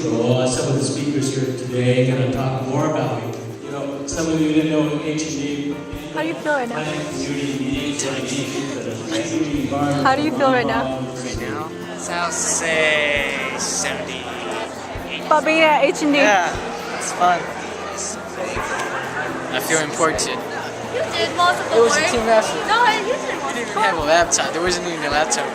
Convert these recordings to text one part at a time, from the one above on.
intro. Some of the speakers here today are going to talk more about it. Some of you didn't know HND. How do you feel right now? How do you feel right now? Right now? So I'll say 70. About being at HND? Yeah, it's fun. I feel important. You did multiple It was a work. team effort. No, you did We multiple didn't even have a laptop. There wasn't even a laptop,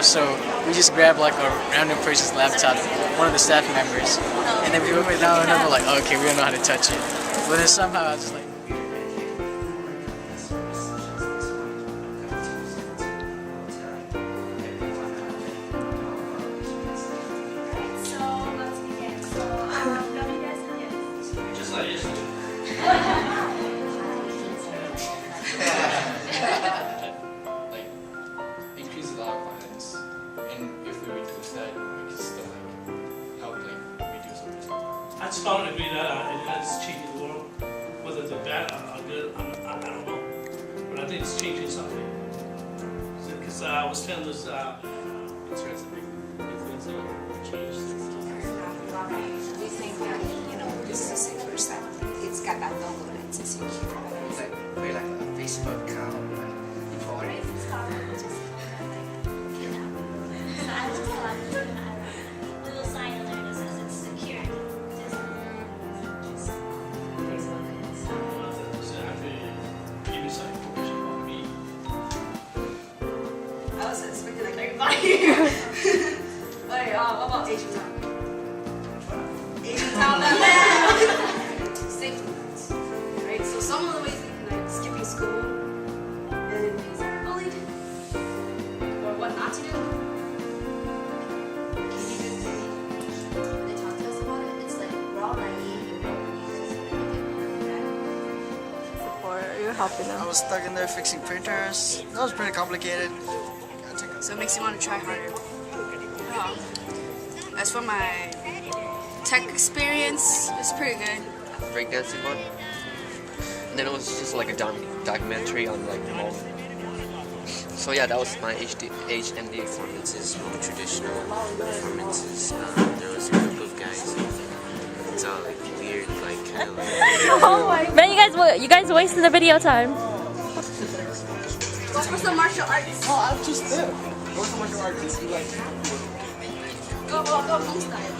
so we just grabbed like a random person's laptop, one of the staff members, and then we went down and we're like, oh, okay, we don't know how to touch it. But then somehow I was just like, So let's begin. So, what do you guys think? Just like yesterday. Like increase a lot of violence, and if we reduce that, we can still like help like reduce it. I just don't agree that it's changing the world. Whether it's bad or good, I don't know. But I think it's changing something. Because I was telling this interesting influencer change. We think that, this is a safer step. It's got that logo and it's secure. we like a Facebook account, before. So I just love the little sign in there that says it's secure. Just Facebook. So after give me some information about me. I was expecting like everybody. Hey, what about Asian Town? Asian Town, safety nets. Right, so some of the ways you can like skipping school and is bullied or what not to do. Can you just They talk to us about it. It's like we're all naive. We don't believe this, and then we get Support. You're helping I them. was stuck in there fixing printers. That was pretty complicated. So it makes you want to try harder. As for my tech experience, it's pretty good. Breakdancing one. And then it was just like a documentary on like Hmong. So yeah, that was my HND performances, more traditional performances. There was a group of guys. It's all like weird, like kind of like. Oh my! Man, you guys wasted the video time. What's the martial arts? Oh, I'm just there. What's the martial arts you like? Go Hmong style.